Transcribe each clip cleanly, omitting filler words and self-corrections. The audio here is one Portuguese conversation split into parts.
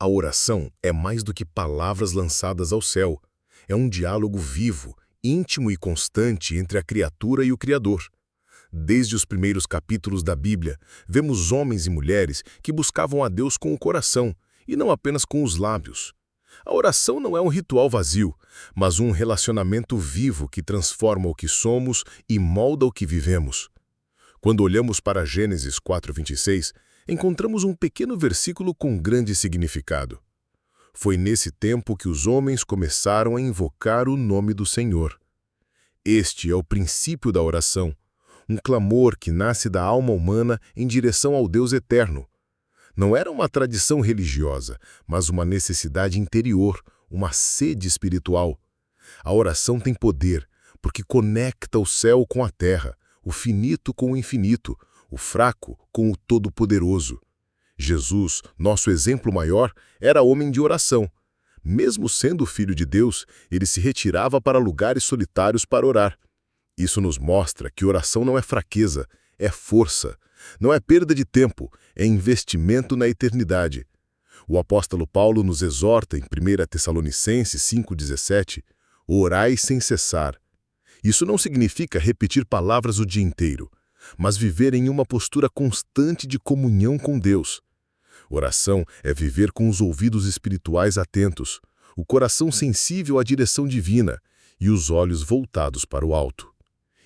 A oração é mais do que palavras lançadas ao céu. É um diálogo vivo, íntimo e constante entre a criatura e o Criador. Desde os primeiros capítulos da Bíblia, vemos homens e mulheres que buscavam a Deus com o coração, e não apenas com os lábios. A oração não é um ritual vazio, mas um relacionamento vivo que transforma o que somos e molda o que vivemos. Quando olhamos para Gênesis 4:26, encontramos um pequeno versículo com grande significado. Foi nesse tempo que os homens começaram a invocar o nome do Senhor. Este é o princípio da oração, um clamor que nasce da alma humana em direção ao Deus eterno. Não era uma tradição religiosa, mas uma necessidade interior, uma sede espiritual. A oração tem poder, porque conecta o céu com a terra, o finito com o infinito, o fraco com o todo-poderoso. Jesus, nosso exemplo maior, era homem de oração. Mesmo sendo filho de Deus, ele se retirava para lugares solitários para orar. Isso nos mostra que oração não é fraqueza, é força. Não é perda de tempo, é investimento na eternidade. O apóstolo Paulo nos exorta em 1 Tessalonicenses 5,17, orai sem cessar. Isso não significa repetir palavras o dia inteiro, mas viver em uma postura constante de comunhão com Deus. Oração é viver com os ouvidos espirituais atentos, o coração sensível à direção divina e os olhos voltados para o alto.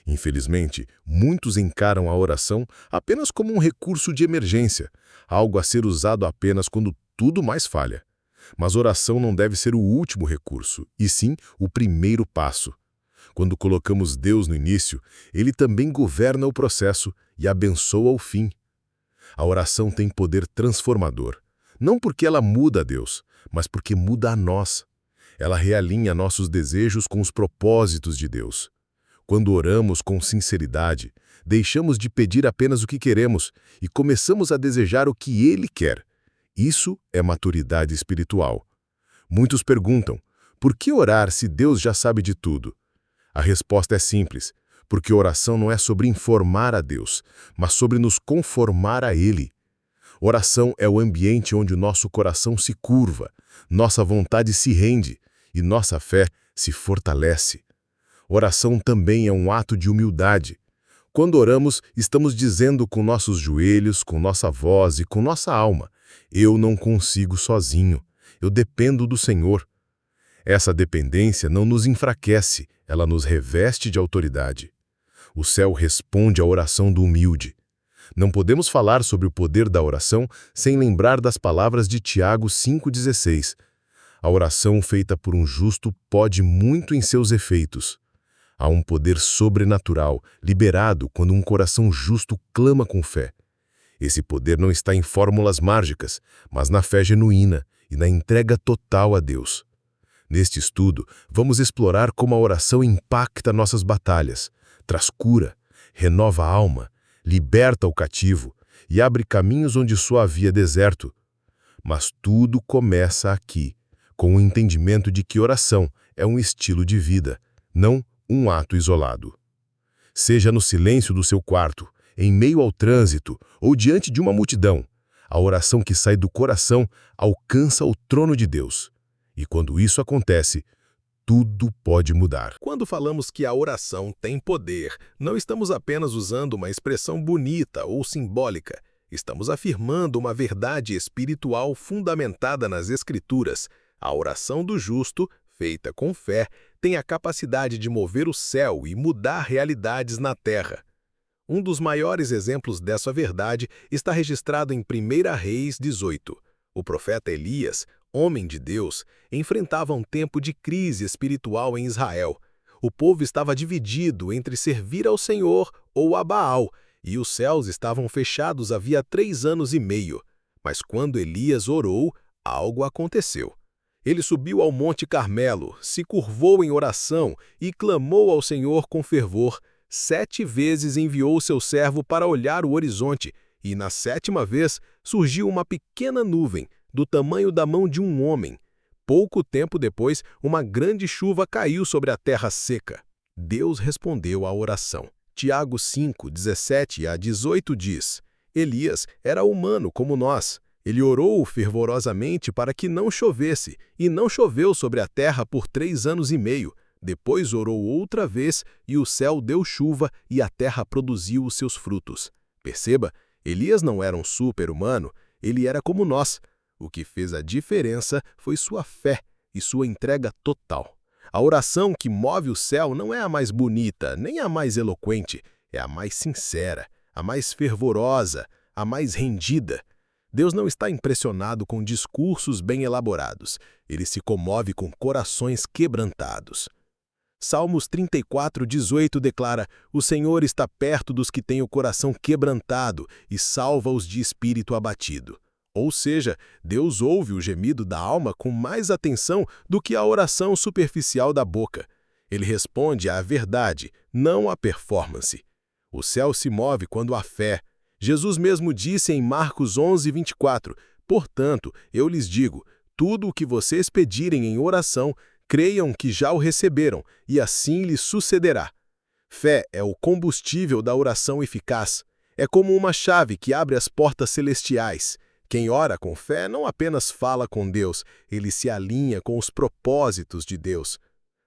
Infelizmente, muitos encaram a oração apenas como um recurso de emergência, algo a ser usado apenas quando tudo mais falha. Mas oração não deve ser o último recurso, e sim o primeiro passo. Quando colocamos Deus no início, Ele também governa o processo e abençoa o fim. A oração tem poder transformador, não porque ela muda a Deus, mas porque muda a nós. Ela realinha nossos desejos com os propósitos de Deus. Quando oramos com sinceridade, deixamos de pedir apenas o que queremos e começamos a desejar o que Ele quer. Isso é maturidade espiritual. Muitos perguntam, por que orar se Deus já sabe de tudo? A resposta é simples, porque oração não é sobre informar a Deus, mas sobre nos conformar a Ele. Oração é o ambiente onde o nosso coração se curva, nossa vontade se rende e nossa fé se fortalece. Oração também é um ato de humildade. Quando oramos, estamos dizendo com nossos joelhos, com nossa voz e com nossa alma, eu não consigo sozinho, eu dependo do Senhor. Essa dependência não nos enfraquece, ela nos reveste de autoridade. O céu responde à oração do humilde. Não podemos falar sobre o poder da oração sem lembrar das palavras de Tiago 5,16. A oração feita por um justo pode muito em seus efeitos. Há um poder sobrenatural, liberado quando um coração justo clama com fé. Esse poder não está em fórmulas mágicas, mas na fé genuína e na entrega total a Deus. Neste estudo, vamos explorar como a oração impacta nossas batalhas, traz cura, renova a alma, liberta o cativo e abre caminhos onde só havia deserto. Mas tudo começa aqui, com o entendimento de que oração é um estilo de vida, não um ato isolado. Seja no silêncio do seu quarto, em meio ao trânsito ou diante de uma multidão, a oração que sai do coração alcança o trono de Deus. E quando isso acontece, tudo pode mudar. Quando falamos que a oração tem poder, não estamos apenas usando uma expressão bonita ou simbólica. Estamos afirmando uma verdade espiritual fundamentada nas Escrituras. A oração do justo, feita com fé, tem a capacidade de mover o céu e mudar realidades na terra. Um dos maiores exemplos dessa verdade está registrado em 1 Reis 18. O profeta Elias, homem de Deus, enfrentava um tempo de crise espiritual em Israel. O povo estava dividido entre servir ao Senhor ou a Baal, e os céus estavam fechados havia 3 anos e meio. Mas quando Elias orou, algo aconteceu. Ele subiu ao Monte Carmelo, se curvou em oração e clamou ao Senhor com fervor. 7 vezes enviou seu servo para olhar o horizonte, e na 7ª vez surgiu uma pequena nuvem, do tamanho da mão de um homem. Pouco tempo depois, uma grande chuva caiu sobre a terra seca. Deus respondeu à oração. Tiago 5, 17 a 18 diz, Elias era humano como nós. Ele orou fervorosamente para que não chovesse, e não choveu sobre a terra por 3 anos e meio. Depois orou outra vez, e o céu deu chuva, e a terra produziu os seus frutos. Perceba, Elias não era um super-humano, ele era como nós. O que fez a diferença foi sua fé e sua entrega total. A oração que move o céu não é a mais bonita, nem a mais eloquente, é a mais sincera, a mais fervorosa, a mais rendida. Deus não está impressionado com discursos bem elaborados, ele se comove com corações quebrantados. Salmos 34:18 declara: "O Senhor está perto dos que têm o coração quebrantado e salva-os de espírito abatido." Ou seja, Deus ouve o gemido da alma com mais atenção do que a oração superficial da boca. Ele responde à verdade, não à performance. O céu se move quando há fé. Jesus mesmo disse em Marcos 11:24, "Portanto, eu lhes digo, tudo o que vocês pedirem em oração, creiam que já o receberam, e assim lhes sucederá." Fé é o combustível da oração eficaz. É como uma chave que abre as portas celestiais. Quem ora com fé não apenas fala com Deus, ele se alinha com os propósitos de Deus.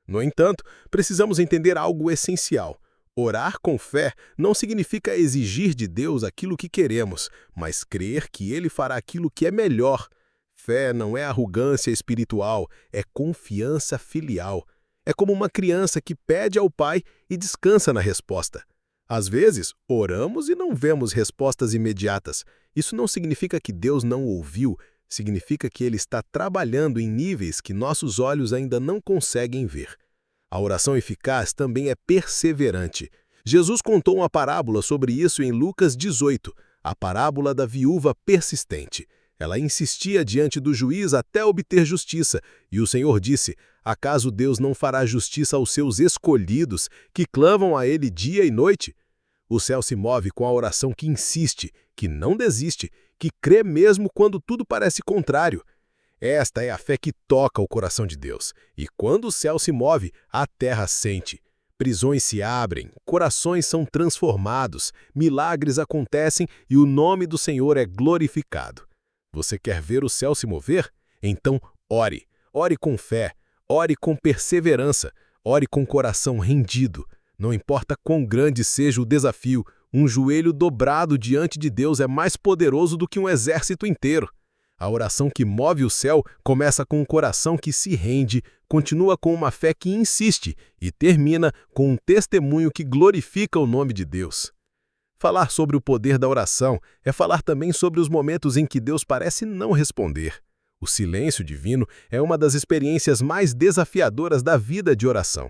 No entanto, precisamos entender algo essencial. Orar com fé não significa exigir de Deus aquilo que queremos, mas crer que Ele fará aquilo que é melhor. Fé não é arrogância espiritual, é confiança filial. É como uma criança que pede ao pai e descansa na resposta. Às vezes, oramos e não vemos respostas imediatas. Isso não significa que Deus não ouviu, significa que Ele está trabalhando em níveis que nossos olhos ainda não conseguem ver. A oração eficaz também é perseverante. Jesus contou uma parábola sobre isso em Lucas 18, a parábola da viúva persistente. Ela insistia diante do juiz até obter justiça, e o Senhor disse: "Acaso Deus não fará justiça aos seus escolhidos, que clamam a Ele dia e noite?" O céu se move com a oração que insiste, que não desiste, que crê mesmo quando tudo parece contrário. Esta é a fé que toca o coração de Deus. E quando o céu se move, a terra sente. Prisões se abrem, corações são transformados, milagres acontecem e o nome do Senhor é glorificado. Você quer ver o céu se mover? Então ore. Ore com fé, ore com perseverança, ore com coração rendido. Não importa quão grande seja o desafio, um joelho dobrado diante de Deus é mais poderoso do que um exército inteiro. A oração que move o céu começa com um coração que se rende, continua com uma fé que insiste e termina com um testemunho que glorifica o nome de Deus. Falar sobre o poder da oração é falar também sobre os momentos em que Deus parece não responder. O silêncio divino é uma das experiências mais desafiadoras da vida de oração.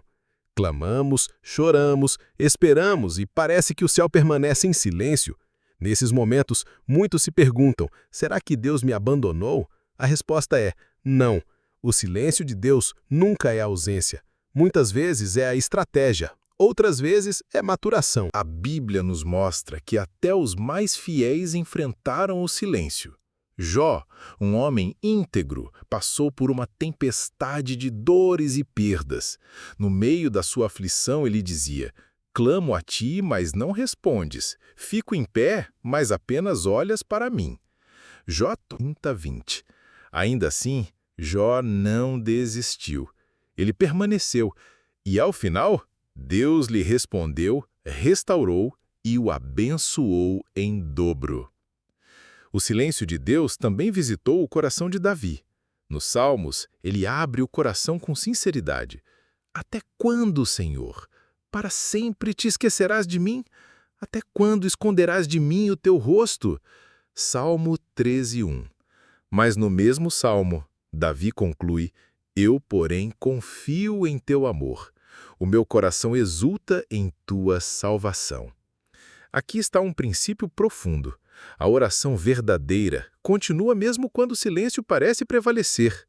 Clamamos, choramos, esperamos e parece que o céu permanece em silêncio. Nesses momentos, muitos se perguntam: será que Deus me abandonou? A resposta é: não. O silêncio de Deus nunca é ausência. Muitas vezes é a estratégia, outras vezes é maturação. A Bíblia nos mostra que até os mais fiéis enfrentaram o silêncio. Jó, um homem íntegro, passou por uma tempestade de dores e perdas. No meio da sua aflição, ele dizia: "Clamo a ti, mas não respondes. Fico em pé, mas apenas olhas para mim." Jó 30:20. Ainda assim, Jó não desistiu. Ele permaneceu. E ao final, Deus lhe respondeu, restaurou e o abençoou em dobro. O silêncio de Deus também visitou o coração de Davi. Nos Salmos, ele abre o coração com sinceridade. "Até quando, Senhor? Para sempre te esquecerás de mim? Até quando esconderás de mim o teu rosto?" Salmo 13:1. Mas no mesmo salmo, Davi conclui: "Eu, porém, confio em teu amor. O meu coração exulta em tua salvação." Aqui está um princípio profundo. A oração verdadeira continua mesmo quando o silêncio parece prevalecer.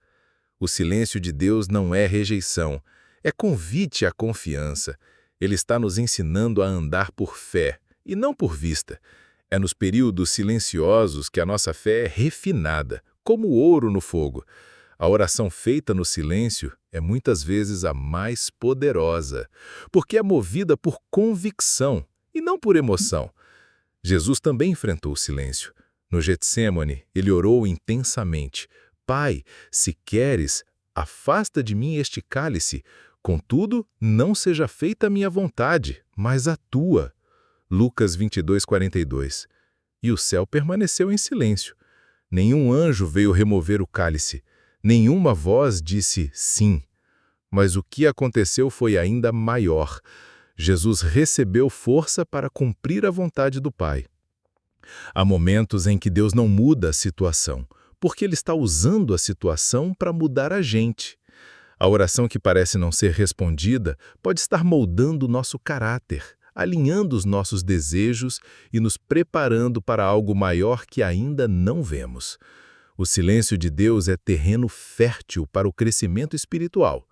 O silêncio de Deus não é rejeição, é convite à confiança. Ele está nos ensinando a andar por fé e não por vista. É nos períodos silenciosos que a nossa fé é refinada, como ouro no fogo. A oração feita no silêncio é muitas vezes a mais poderosa, porque é movida por convicção e não por emoção. Jesus também enfrentou o silêncio. No Getsêmane, ele orou intensamente: Pai, se queres, afasta de mim este cálice. Contudo, não seja feita a minha vontade, mas a tua. Lucas 22:42. E o céu permaneceu em silêncio. Nenhum anjo veio remover o cálice. Nenhuma voz disse sim. Mas o que aconteceu foi ainda maior. Jesus recebeu força para cumprir a vontade do Pai. Há momentos em que Deus não muda a situação, porque Ele está usando a situação para mudar a gente. A oração que parece não ser respondida pode estar moldando o nosso caráter, alinhando os nossos desejos e nos preparando para algo maior que ainda não vemos. O silêncio de Deus é terreno fértil para o crescimento espiritual.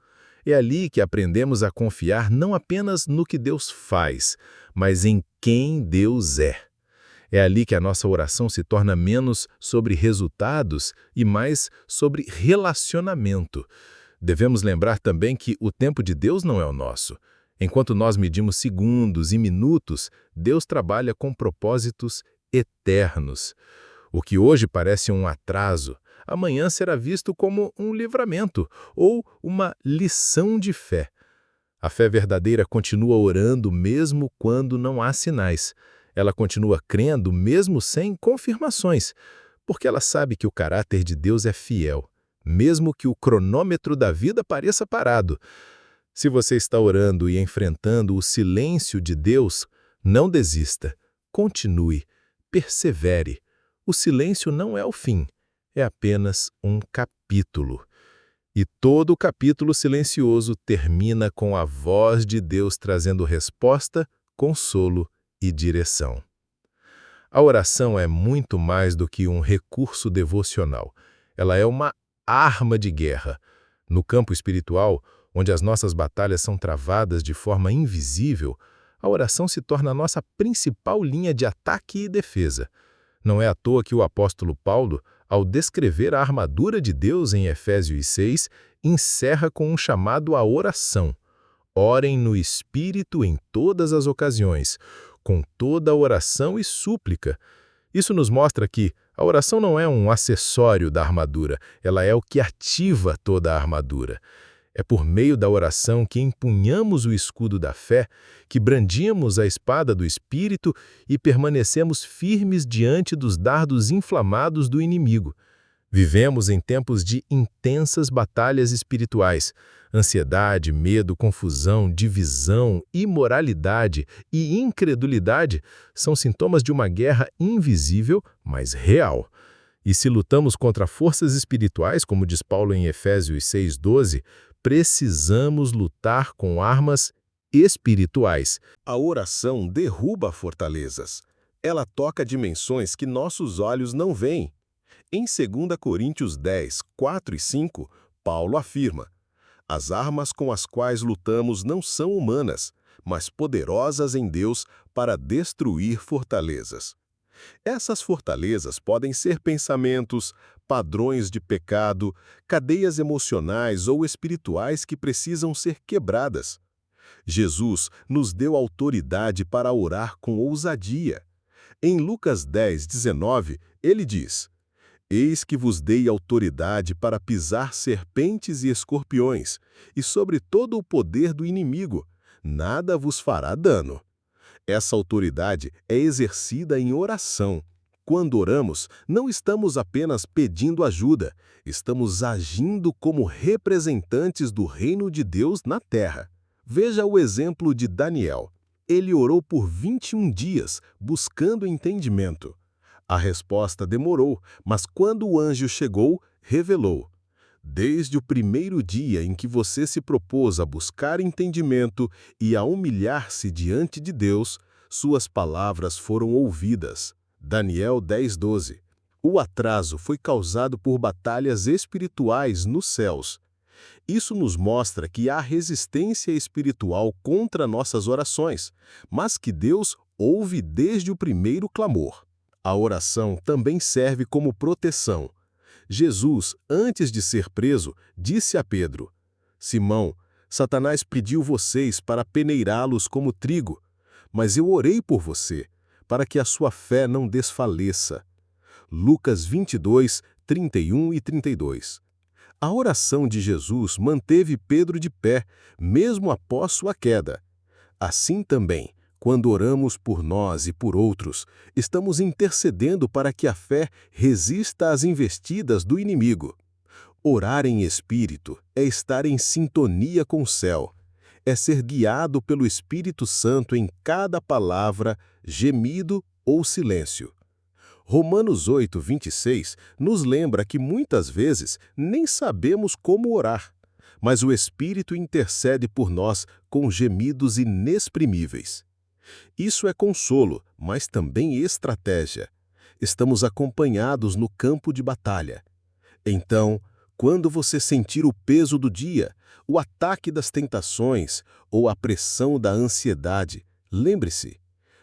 É ali que aprendemos a confiar não apenas no que Deus faz, mas em quem Deus é. É ali que a nossa oração se torna menos sobre resultados e mais sobre relacionamento. Devemos lembrar também que o tempo de Deus não é o nosso. Enquanto nós medimos segundos e minutos, Deus trabalha com propósitos eternos. O que hoje parece um atraso, amanhã será visto como um livramento ou uma lição de fé. A fé verdadeira continua orando mesmo quando não há sinais. Ela continua crendo mesmo sem confirmações, porque ela sabe que o caráter de Deus é fiel, mesmo que o cronômetro da vida pareça parado. Se você está orando e enfrentando o silêncio de Deus, não desista, continue, persevere. O silêncio não é o fim, é apenas um capítulo. E todo capítulo silencioso termina com a voz de Deus trazendo resposta, consolo e direção. A oração é muito mais do que um recurso devocional. Ela é uma arma de guerra. No campo espiritual, onde as nossas batalhas são travadas de forma invisível, a oração se torna a nossa principal linha de ataque e defesa. Não é à toa que o apóstolo Paulo, ao descrever a armadura de Deus em Efésios 6, encerra com um chamado à oração. Orem no Espírito em todas as ocasiões, com toda oração e súplica. Isso nos mostra que a oração não é um acessório da armadura, ela é o que ativa toda a armadura. É por meio da oração que empunhamos o escudo da fé, que brandimos a espada do Espírito e permanecemos firmes diante dos dardos inflamados do inimigo. Vivemos em tempos de intensas batalhas espirituais. Ansiedade, medo, confusão, divisão, imoralidade e incredulidade são sintomas de uma guerra invisível, mas real. E se lutamos contra forças espirituais, como diz Paulo em Efésios 6:12, precisamos lutar com armas espirituais. A oração derruba fortalezas. Ela toca dimensões que nossos olhos não veem. Em 2 Coríntios 10, 4 e 5, Paulo afirma: as armas com as quais lutamos não são humanas, mas poderosas em Deus para destruir fortalezas. Essas fortalezas podem ser pensamentos, padrões de pecado, cadeias emocionais ou espirituais que precisam ser quebradas. Jesus nos deu autoridade para orar com ousadia. Em Lucas 10, 19, ele diz: eis que vos dei autoridade para pisar serpentes e escorpiões, e sobre todo o poder do inimigo, nada vos fará dano. Essa autoridade é exercida em oração. Quando oramos, não estamos apenas pedindo ajuda, estamos agindo como representantes do reino de Deus na terra. Veja o exemplo de Daniel. Ele orou por 21 dias, buscando entendimento. A resposta demorou, mas quando o anjo chegou, revelou: desde o primeiro dia em que você se propôs a buscar entendimento e a humilhar-se diante de Deus, suas palavras foram ouvidas. Daniel 10:12. O atraso foi causado por batalhas espirituais nos céus. Isso nos mostra que há resistência espiritual contra nossas orações, mas que Deus ouve desde o primeiro clamor. A oração também serve como proteção. Jesus, antes de ser preso, disse a Pedro: Simão, Satanás pediu vocês para peneirá-los como trigo, mas eu orei por você, para que a sua fé não desfaleça. Lucas 22, 31 e 32. A oração de Jesus manteve Pedro de pé, mesmo após sua queda. Assim também, quando oramos por nós e por outros, estamos intercedendo para que a fé resista às investidas do inimigo. Orar em espírito é estar em sintonia com o céu, é ser guiado pelo Espírito Santo em cada palavra, gemido ou silêncio. Romanos 8, 26 nos lembra que muitas vezes nem sabemos como orar, mas o Espírito intercede por nós com gemidos inexprimíveis. Isso é consolo, mas também estratégia. Estamos acompanhados no campo de batalha. Então, quando você sentir o peso do dia, o ataque das tentações ou a pressão da ansiedade, lembre-se,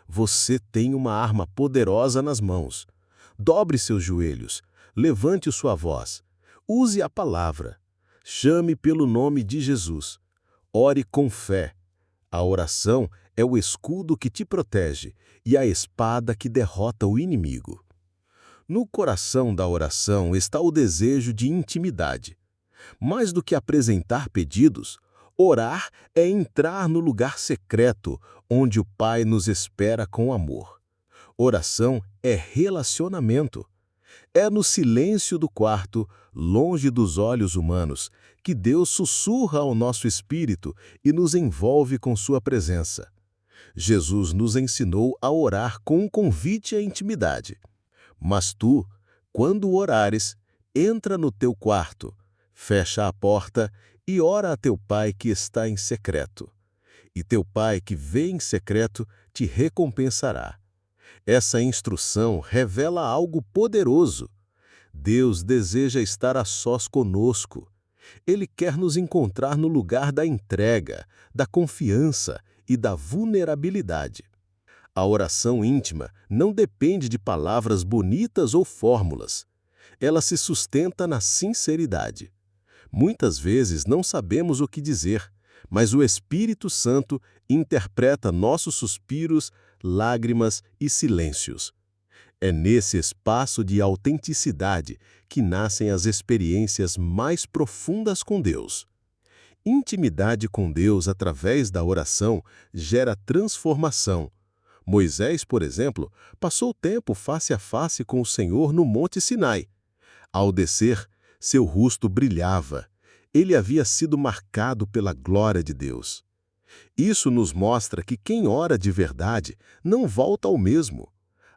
você tem uma arma poderosa nas mãos. Dobre seus joelhos, levante sua voz, use a palavra, chame pelo nome de Jesus, ore com fé. A oração é o escudo que te protege e a espada que derrota o inimigo. No coração da oração está o desejo de intimidade. Mais do que apresentar pedidos, orar é entrar no lugar secreto, onde o Pai nos espera com amor. Oração é relacionamento. É no silêncio do quarto, longe dos olhos humanos, que Deus sussurra ao nosso espírito e nos envolve com sua presença. Jesus nos ensinou a orar com um convite à intimidade. Mas tu, quando orares, entra no teu quarto, fecha a porta e ora a teu Pai que está em secreto. E teu Pai que vê em secreto te recompensará. Essa instrução revela algo poderoso. Deus deseja estar a sós conosco. Ele quer nos encontrar no lugar da entrega, da confiança e da vulnerabilidade. A oração íntima não depende de palavras bonitas ou fórmulas. Ela se sustenta na sinceridade. Muitas vezes não sabemos o que dizer, mas o Espírito Santo interpreta nossos suspiros, lágrimas e silêncios. É nesse espaço de autenticidade que nascem as experiências mais profundas com Deus. Intimidade com Deus através da oração gera transformação. Moisés, por exemplo, passou tempo face a face com o Senhor no Monte Sinai. Ao descer, seu rosto brilhava. Ele havia sido marcado pela glória de Deus. Isso nos mostra que quem ora de verdade não volta ao mesmo.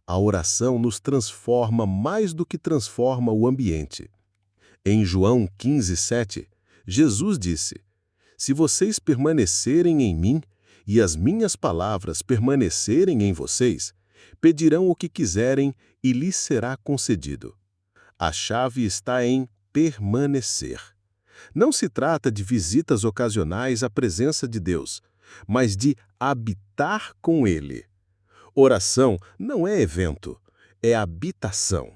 A oração nos transforma mais do que transforma o ambiente. Em João 15:7, Jesus disse: "Se vocês permanecerem em mim e as minhas palavras permanecerem em vocês, pedirão o que quiserem e lhes será concedido." A chave está em permanecer. Não se trata de visitas ocasionais à presença de Deus, mas de habitar com Ele. Oração não é evento, é habitação.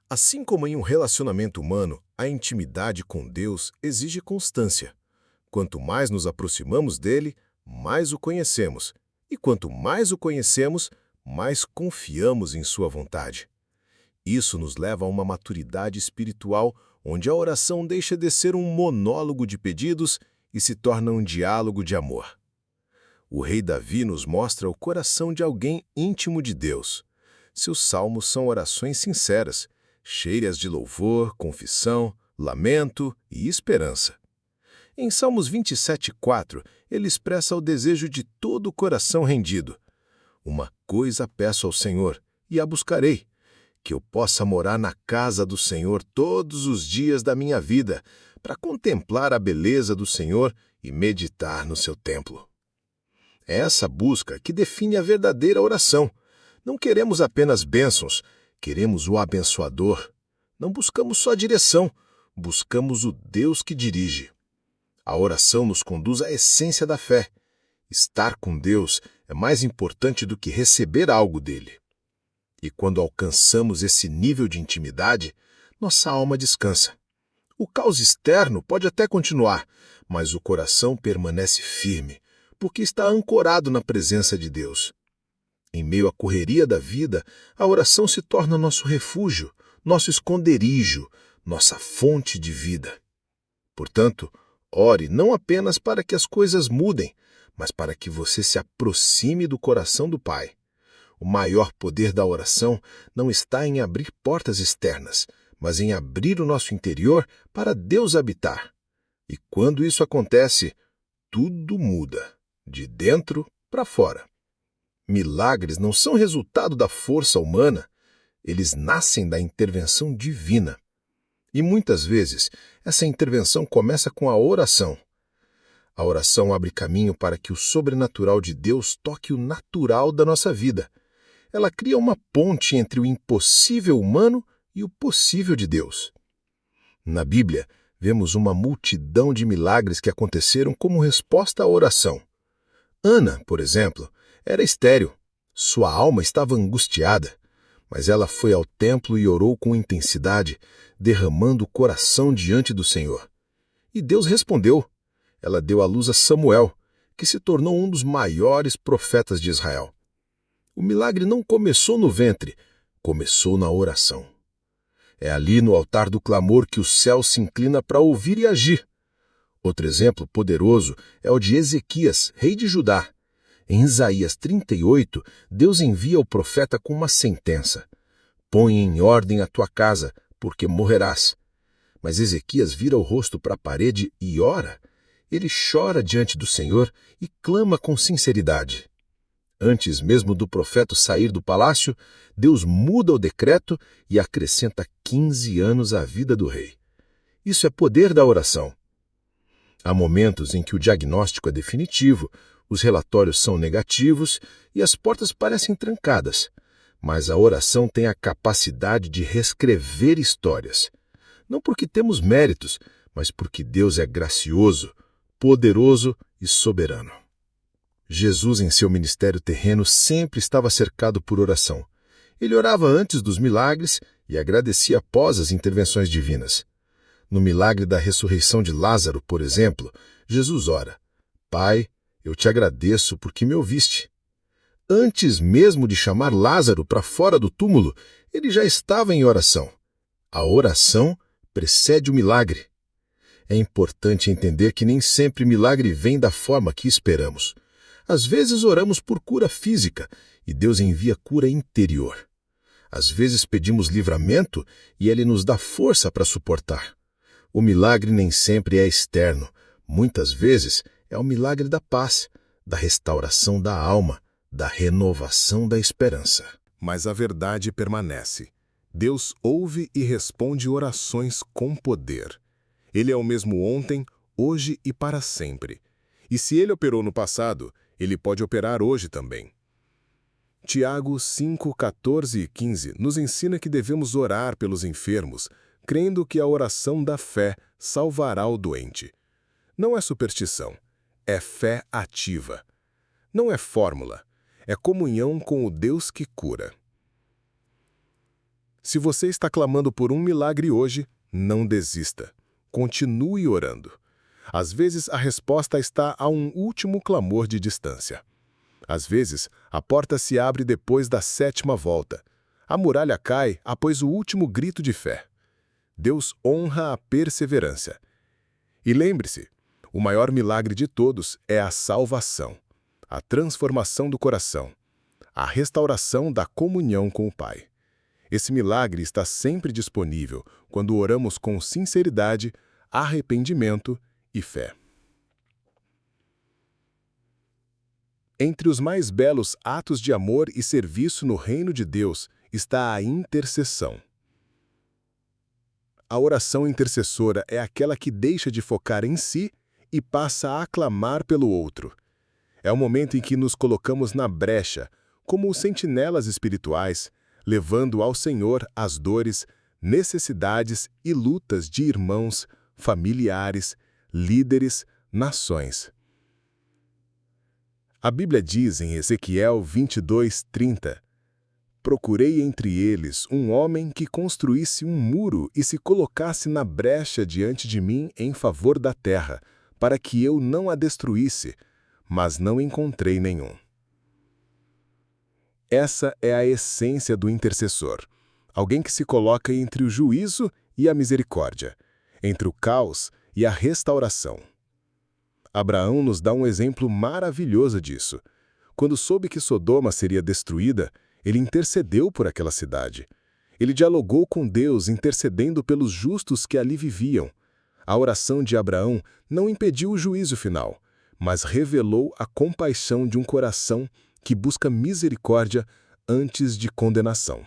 Assim como em um relacionamento humano, a intimidade com Deus exige constância. Quanto mais nos aproximamos dele, mais o conhecemos. E quanto mais o conhecemos, mais confiamos em sua vontade. Isso nos leva a uma maturidade espiritual onde a oração deixa de ser um monólogo de pedidos e se torna um diálogo de amor. O rei Davi nos mostra o coração de alguém íntimo de Deus. Seus salmos são orações sinceras, cheias de louvor, confissão, lamento e esperança. Em Salmos 27:4, ele expressa o desejo de todo o coração rendido. "Uma coisa peço ao Senhor, e a buscarei, que eu possa morar na casa do Senhor todos os dias da minha vida, para contemplar a beleza do Senhor e meditar no seu templo." É essa busca que define a verdadeira oração. Não queremos apenas bênçãos, queremos o abençoador. Não buscamos só direção, buscamos o Deus que dirige. A oração nos conduz à essência da fé. Estar com Deus é mais importante do que receber algo dele. E quando alcançamos esse nível de intimidade, nossa alma descansa. O caos externo pode até continuar, mas o coração permanece firme, porque está ancorado na presença de Deus. Em meio à correria da vida, a oração se torna nosso refúgio, nosso esconderijo, nossa fonte de vida. Portanto, ore não apenas para que as coisas mudem, mas para que você se aproxime do coração do Pai. O maior poder da oração não está em abrir portas externas, mas em abrir o nosso interior para Deus habitar. E quando isso acontece, tudo muda, de dentro para fora. Milagres não são resultado da força humana, eles nascem da intervenção divina. E muitas vezes, essa intervenção começa com a oração. A oração abre caminho para que o sobrenatural de Deus toque o natural da nossa vida. Ela cria uma ponte entre o impossível humano e o possível de Deus. Na Bíblia, vemos uma multidão de milagres que aconteceram como resposta à oração. Ana, por exemplo, era estéril. Sua alma estava angustiada, mas ela foi ao templo e orou com intensidade, derramando o coração diante do Senhor. E Deus respondeu. Ela deu à luz a Samuel, que se tornou um dos maiores profetas de Israel. O milagre não começou no ventre, começou na oração. É ali no altar do clamor que o céu se inclina para ouvir e agir. Outro exemplo poderoso é o de Ezequias, rei de Judá. Em Isaías 38, Deus envia o profeta com uma sentença: põe em ordem a tua casa, porque morrerás. Mas Ezequias vira o rosto para a parede e ora. Ele chora diante do Senhor e clama com sinceridade. Antes mesmo do profeta sair do palácio, Deus muda o decreto e acrescenta 15 anos à vida do rei. Isso é poder da oração. Há momentos em que o diagnóstico é definitivo, os relatórios são negativos e as portas parecem trancadas. Mas a oração tem a capacidade de reescrever histórias. Não porque temos méritos, mas porque Deus é gracioso, poderoso e soberano. Jesus, em seu ministério terreno, sempre estava cercado por oração. Ele orava antes dos milagres e agradecia após as intervenções divinas. No milagre da ressurreição de Lázaro, por exemplo, Jesus ora: Pai, eu te agradeço porque me ouviste. Antes mesmo de chamar Lázaro para fora do túmulo, ele já estava em oração. A oração precede o milagre. É importante entender que nem sempre milagre vem da forma que esperamos. Às vezes oramos por cura física e Deus envia cura interior. Às vezes pedimos livramento e Ele nos dá força para suportar. O milagre nem sempre é externo. Muitas vezes é o milagre da paz, da restauração da alma, da renovação da esperança. Mas a verdade permanece. Deus ouve e responde orações com poder. Ele é o mesmo ontem, hoje e para sempre. E se Ele operou no passado, Ele pode operar hoje também. Tiago 5, 14 e 15 nos ensina que devemos orar pelos enfermos, crendo que a oração da fé salvará o doente. Não é superstição, é fé ativa. Não é fórmula, é comunhão com o Deus que cura. Se você está clamando por um milagre hoje, não desista. Continue orando. Às vezes, a resposta está a um último clamor de distância. Às vezes, a porta se abre depois da 7ª volta. A muralha cai após o último grito de fé. Deus honra a perseverança. E lembre-se, o maior milagre de todos é a salvação, a transformação do coração, a restauração da comunhão com o Pai. Esse milagre está sempre disponível quando oramos com sinceridade, arrependimento e fé. Entre os mais belos atos de amor e serviço no reino de Deus está a intercessão. A oração intercessora é aquela que deixa de focar em si e passa a clamar pelo outro. É o momento em que nos colocamos na brecha, como os sentinelas espirituais, levando ao Senhor as dores, necessidades e lutas de irmãos, familiares, líderes, nações. A Bíblia diz em Ezequiel 22:30: procurei entre eles um homem que construísse um muro e se colocasse na brecha diante de mim em favor da terra, para que eu não a destruísse, mas não encontrei nenhum. Essa é a essência do intercessor. Alguém que se coloca entre o juízo e a misericórdia, entre o caos e a restauração. Abraão nos dá um exemplo maravilhoso disso. Quando soube que Sodoma seria destruída, ele intercedeu por aquela cidade. Ele dialogou com Deus, intercedendo pelos justos que ali viviam. A oração de Abraão não impediu o juízo final, mas revelou a compaixão de um coração que busca misericórdia antes de condenação.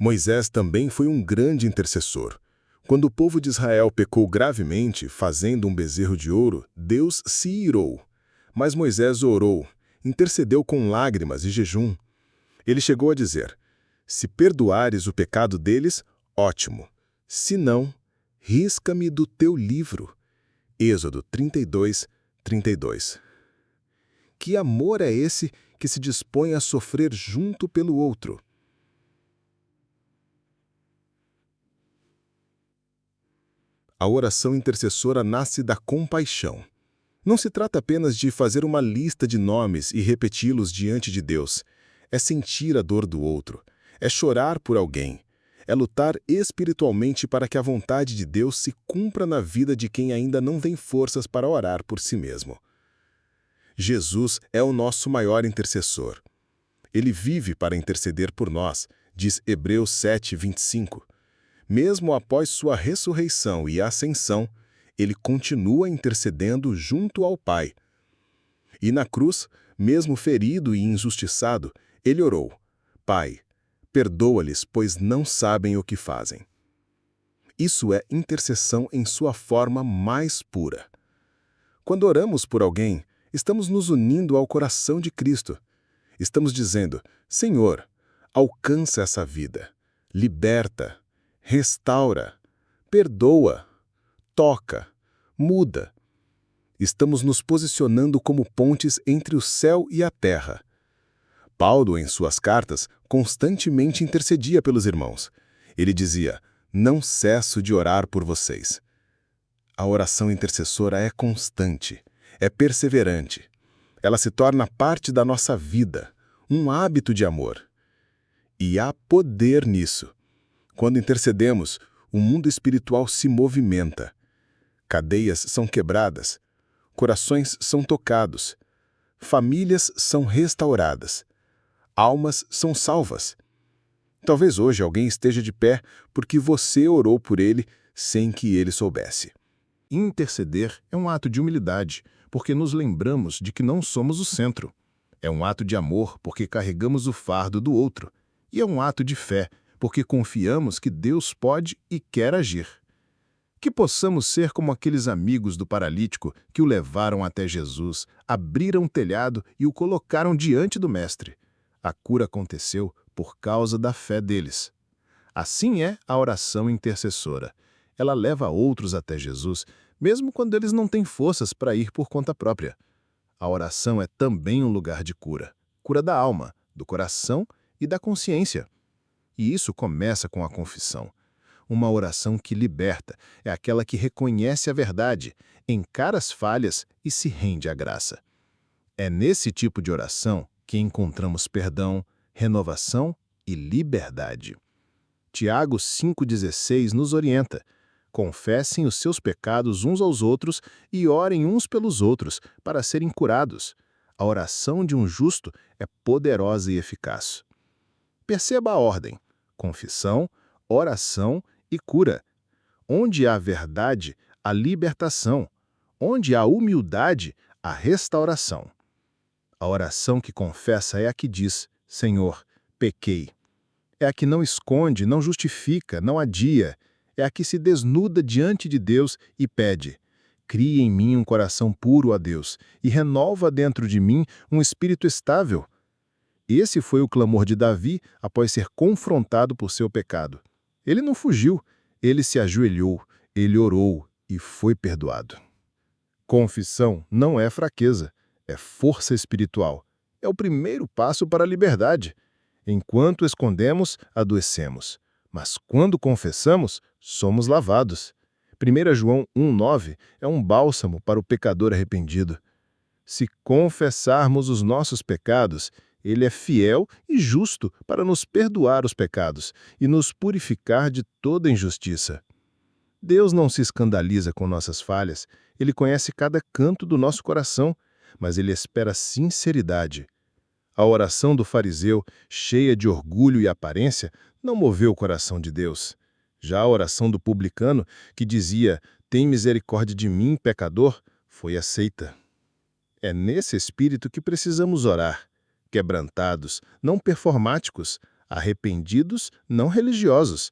Moisés também foi um grande intercessor. Quando o povo de Israel pecou gravemente, fazendo um bezerro de ouro, Deus se irou. Mas Moisés orou, intercedeu com lágrimas e jejum. Ele chegou a dizer: se perdoares o pecado deles, ótimo. Se não, risca-me do teu livro. Êxodo 32, 32. Que amor é esse que se dispõe a sofrer junto pelo outro? A oração intercessora nasce da compaixão. Não se trata apenas de fazer uma lista de nomes e repeti-los diante de Deus. É sentir a dor do outro. É chorar por alguém. É lutar espiritualmente para que a vontade de Deus se cumpra na vida de quem ainda não tem forças para orar por si mesmo. Jesus é o nosso maior intercessor. Ele vive para interceder por nós, diz Hebreus 7, 25. Mesmo após sua ressurreição e ascensão, ele continua intercedendo junto ao Pai. E na cruz, mesmo ferido e injustiçado, ele orou: Pai, perdoa-lhes, pois não sabem o que fazem. Isso é intercessão em sua forma mais pura. Quando oramos por alguém, estamos nos unindo ao coração de Cristo. Estamos dizendo: Senhor, alcança essa vida, liberta, restaura, perdoa, toca, muda. Estamos nos posicionando como pontes entre o céu e a terra. Paulo, em suas cartas, constantemente intercedia pelos irmãos. Ele dizia: não cesso de orar por vocês. A oração intercessora é constante, é perseverante. Ela se torna parte da nossa vida, um hábito de amor. E há poder nisso. Quando intercedemos, o mundo espiritual se movimenta. Cadeias são quebradas, corações são tocados, famílias são restauradas, almas são salvas. Talvez hoje alguém esteja de pé porque você orou por ele sem que ele soubesse. Interceder é um ato de humildade, porque nos lembramos de que não somos o centro. É um ato de amor, porque carregamos o fardo do outro. E é um ato de fé, porque confiamos que Deus pode e quer agir. Que possamos ser como aqueles amigos do paralítico que o levaram até Jesus, abriram o telhado e o colocaram diante do Mestre. A cura aconteceu por causa da fé deles. Assim é a oração intercessora. Ela leva outros até Jesus, mesmo quando eles não têm forças para ir por conta própria. A oração é também um lugar de cura. Cura da alma, do coração e da consciência. E isso começa com a confissão. Uma oração que liberta é aquela que reconhece a verdade, encara as falhas e se rende à graça. É nesse tipo de oração que encontramos perdão, renovação e liberdade. Tiago 5,16 nos orienta: confessem os seus pecados uns aos outros e orem uns pelos outros para serem curados. A oração de um justo é poderosa e eficaz. Perceba a ordem: confissão, oração e cura. Onde há verdade, há libertação. Onde há humildade, há restauração. A oração que confessa é a que diz: Senhor, pequei. É a que não esconde, não justifica, não adia. É a que se desnuda diante de Deus e pede: cria em mim um coração puro, ó Deus, e renova dentro de mim um espírito estável. Esse foi o clamor de Davi após ser confrontado por seu pecado. Ele não fugiu, ele se ajoelhou, ele orou e foi perdoado. Confissão não é fraqueza, é força espiritual. É o primeiro passo para a liberdade. Enquanto escondemos, adoecemos. Mas quando confessamos, somos lavados. 1 João 1,9 é um bálsamo para o pecador arrependido. Se confessarmos os nossos pecados, Ele é fiel e justo para nos perdoar os pecados e nos purificar de toda injustiça. Deus não se escandaliza com nossas falhas, Ele conhece cada canto do nosso coração, mas Ele espera sinceridade. A oração do fariseu, cheia de orgulho e aparência, não moveu o coração de Deus. Já a oração do publicano, que dizia, "Tem misericórdia de mim, pecador", foi aceita. É nesse espírito que precisamos orar, quebrantados, não performáticos, arrependidos, não religiosos.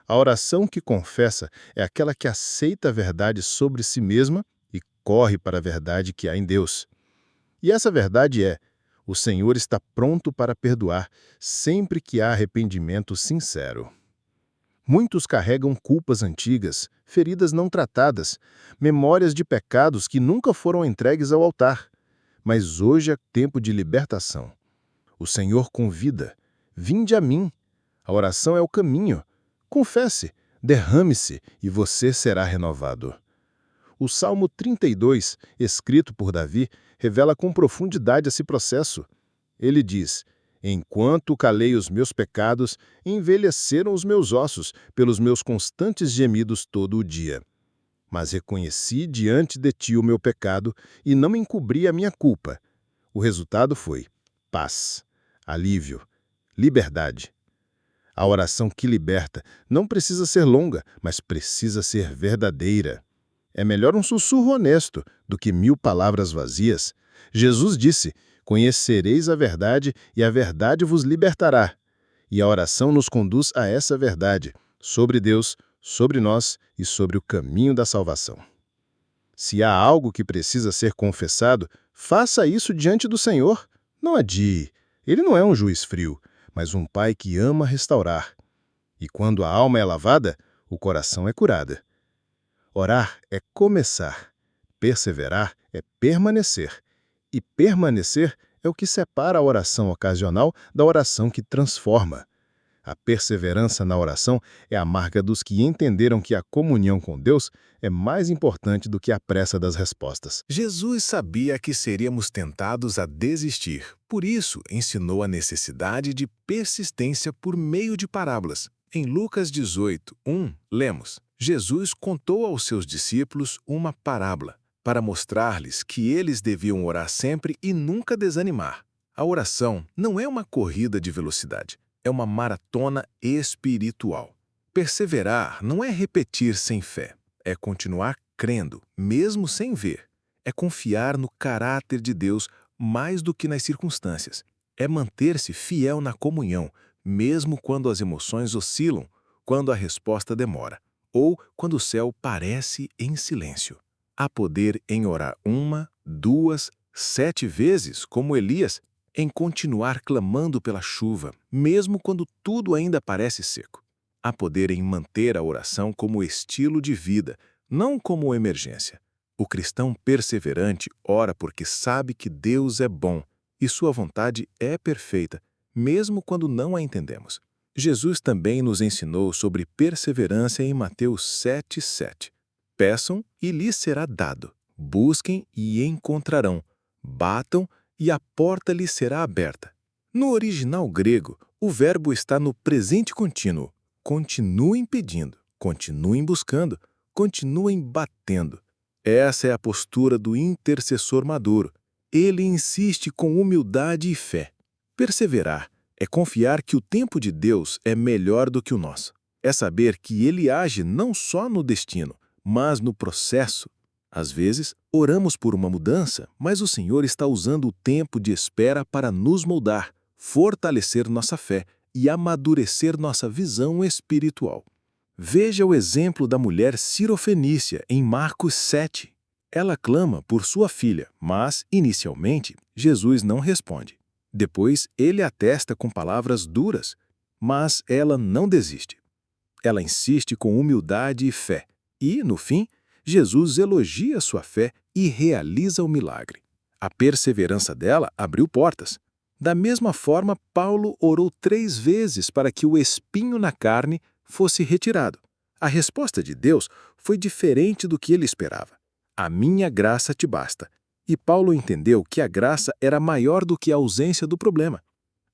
A oração que confessa é aquela que aceita a verdade sobre si mesma e corre para a verdade que há em Deus. E essa verdade é: o Senhor está pronto para perdoar, sempre que há arrependimento sincero. Muitos carregam culpas antigas, feridas não tratadas, memórias de pecados que nunca foram entregues ao altar. Mas hoje é tempo de libertação. O Senhor convida: "Vinde a mim". A oração é o caminho. Confesse, derrame-se e você será renovado. O Salmo 32, escrito por Davi, revela com profundidade esse processo. Ele diz: "Enquanto calei os meus pecados, envelheceram os meus ossos pelos meus constantes gemidos todo o dia. Mas reconheci diante de ti o meu pecado e não encobri a minha culpa." O resultado foi paz, alívio, liberdade. A oração que liberta não precisa ser longa, mas precisa ser verdadeira. É melhor um sussurro honesto do que 1000 palavras vazias. Jesus disse: "Conhecereis a verdade e a verdade vos libertará." E a oração nos conduz a essa verdade, sobre Deus, sobre nós e sobre o caminho da salvação. Se há algo que precisa ser confessado, faça isso diante do Senhor. Não adie. Ele não é um juiz frio, mas um pai que ama restaurar. E quando a alma é lavada, o coração é curado. Orar é começar. Perseverar é permanecer. E permanecer é o que separa a oração ocasional da oração que transforma. A perseverança na oração é a marca dos que entenderam que a comunhão com Deus é mais importante do que a pressa das respostas. Jesus sabia que seríamos tentados a desistir. Por isso, ensinou a necessidade de persistência por meio de parábolas. Em Lucas 18:1, lemos: Jesus contou aos seus discípulos uma parábola, para mostrar-lhes que eles deviam orar sempre e nunca desanimar. A oração não é uma corrida de velocidade. É uma maratona espiritual. Perseverar não é repetir sem fé, é continuar crendo, mesmo sem ver. É confiar no caráter de Deus mais do que nas circunstâncias. É manter-se fiel na comunhão, mesmo quando as emoções oscilam, quando a resposta demora, ou quando o céu parece em silêncio. Há poder em orar 1, 2, 7 vezes, como Elias, em continuar clamando pela chuva, mesmo quando tudo ainda parece seco. Há poder em manter a oração como estilo de vida, não como emergência. O cristão perseverante ora porque sabe que Deus é bom e sua vontade é perfeita, mesmo quando não a entendemos. Jesus também nos ensinou sobre perseverança em Mateus 7:7. Peçam e lhes será dado. Busquem e encontrarão. Batam e a porta lhe será aberta. No original grego, o verbo está no presente contínuo. Continuem pedindo, continuem buscando, continuem batendo. Essa é a postura do intercessor maduro. Ele insiste com humildade e fé. Perseverar é confiar que o tempo de Deus é melhor do que o nosso. É saber que Ele age não só no destino, mas no processo. Às vezes, oramos por uma mudança, mas o Senhor está usando o tempo de espera para nos moldar, fortalecer nossa fé e amadurecer nossa visão espiritual. Veja o exemplo da mulher cirofenícia em Marcos 7. Ela clama por sua filha, mas, inicialmente, Jesus não responde. Depois, ele atesta com palavras duras, mas ela não desiste. Ela insiste com humildade e fé, e, no fim, Jesus elogia sua fé e realiza o milagre. A perseverança dela abriu portas. Da mesma forma, Paulo orou 3 vezes para que o espinho na carne fosse retirado. A resposta de Deus foi diferente do que ele esperava. "A minha graça te basta." E Paulo entendeu que a graça era maior do que a ausência do problema.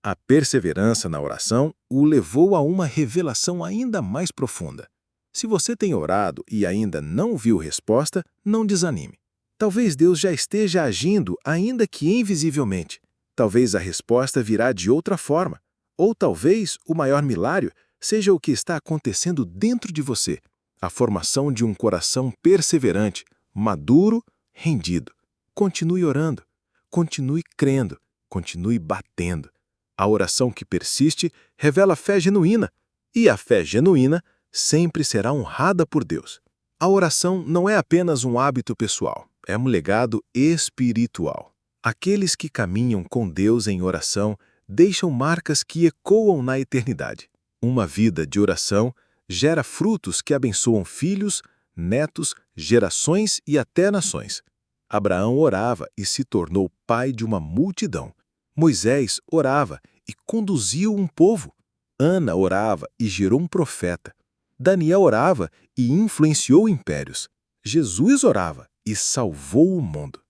A perseverança na oração o levou a uma revelação ainda mais profunda. Se você tem orado e ainda não viu resposta, não desanime. Talvez Deus já esteja agindo, ainda que invisivelmente. Talvez a resposta virá de outra forma. Ou talvez o maior milagre seja o que está acontecendo dentro de você, a formação de um coração perseverante, maduro, rendido. Continue orando, continue crendo, continue batendo. A oração que persiste revela fé genuína, e a fé genuína sempre será honrada por Deus. A oração não é apenas um hábito pessoal, é um legado espiritual. Aqueles que caminham com Deus em oração deixam marcas que ecoam na eternidade. Uma vida de oração gera frutos que abençoam filhos, netos, gerações e até nações. Abraão orava e se tornou pai de uma multidão. Moisés orava e conduziu um povo. Ana orava e gerou um profeta. Daniel orava e influenciou impérios. Jesus orava e salvou o mundo.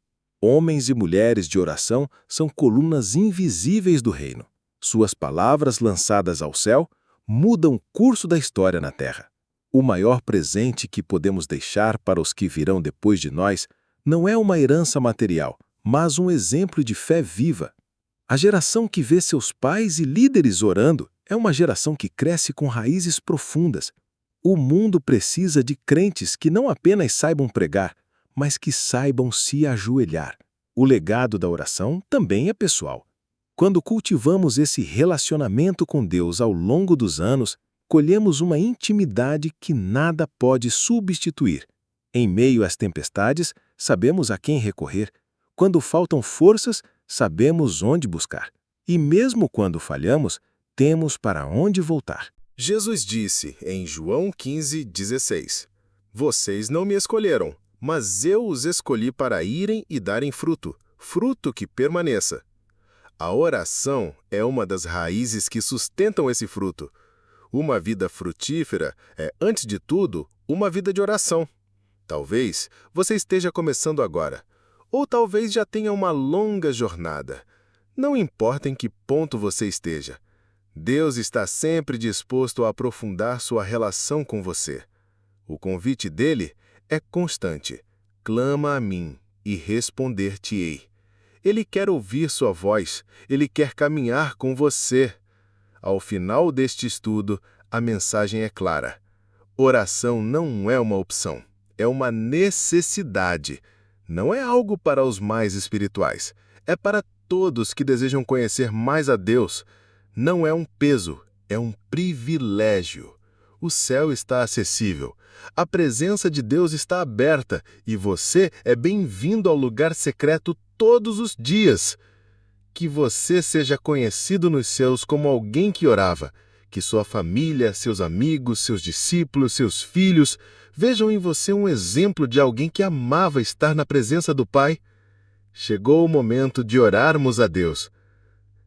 Homens e mulheres de oração são colunas invisíveis do reino. Suas palavras lançadas ao céu mudam o curso da história na terra. O maior presente que podemos deixar para os que virão depois de nós não é uma herança material, mas um exemplo de fé viva. A geração que vê seus pais e líderes orando é uma geração que cresce com raízes profundas. O mundo precisa de crentes que não apenas saibam pregar, mas que saibam se ajoelhar. O legado da oração também é pessoal. Quando cultivamos esse relacionamento com Deus ao longo dos anos, colhemos uma intimidade que nada pode substituir. Em meio às tempestades, sabemos a quem recorrer. Quando faltam forças, sabemos onde buscar. E mesmo quando falhamos, temos para onde voltar. Jesus disse em João 15:16: Vocês não me escolheram, mas eu os escolhi para irem e darem fruto, fruto que permaneça. A oração é uma das raízes que sustentam esse fruto. Uma vida frutífera é, antes de tudo, uma vida de oração. Talvez você esteja começando agora, ou talvez já tenha uma longa jornada. Não importa em que ponto você esteja, Deus está sempre disposto a aprofundar sua relação com você. O convite dele é constante. Clama a mim e responder-te-ei. Ele quer ouvir sua voz, ele quer caminhar com você. Ao final deste estudo, a mensagem é clara. Oração não é uma opção, é uma necessidade. Não é algo para os mais espirituais, é para todos que desejam conhecer mais a Deus. Não é um peso, é um privilégio. O céu está acessível, a presença de Deus está aberta e você é bem-vindo ao lugar secreto todos os dias. Que você seja conhecido nos céus como alguém que orava, que sua família, seus amigos, seus discípulos, seus filhos vejam em você um exemplo de alguém que amava estar na presença do Pai. Chegou o momento de orarmos a Deus.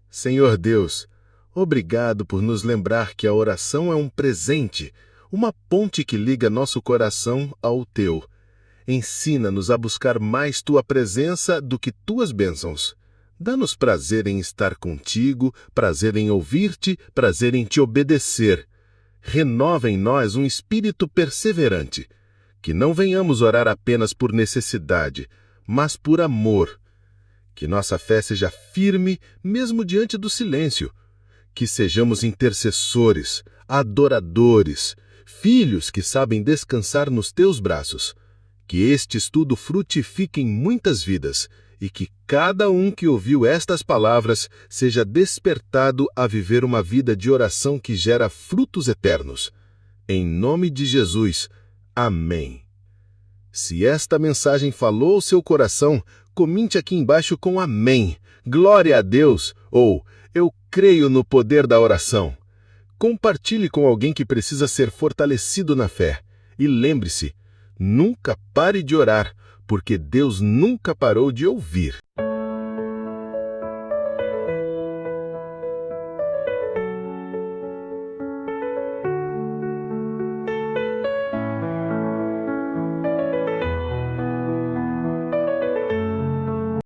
Senhor Deus, obrigado por nos lembrar que a oração é um presente, uma ponte que liga nosso coração ao teu. Ensina-nos a buscar mais tua presença do que tuas bênçãos. Dá-nos prazer em estar contigo, prazer em ouvir-te, prazer em te obedecer. Renova em nós um espírito perseverante. Que não venhamos orar apenas por necessidade, mas por amor. Que nossa fé seja firme, mesmo diante do silêncio. Que sejamos intercessores, adoradores, filhos que sabem descansar nos teus braços. Que este estudo frutifique em muitas vidas e que cada um que ouviu estas palavras seja despertado a viver uma vida de oração que gera frutos eternos. Em nome de Jesus, amém. Se esta mensagem falou ao seu coração, comente aqui embaixo com amém, glória a Deus, ou eu creio no poder da oração. Compartilhe com alguém que precisa ser fortalecido na fé. E lembre-se, nunca pare de orar, porque Deus nunca parou de ouvir.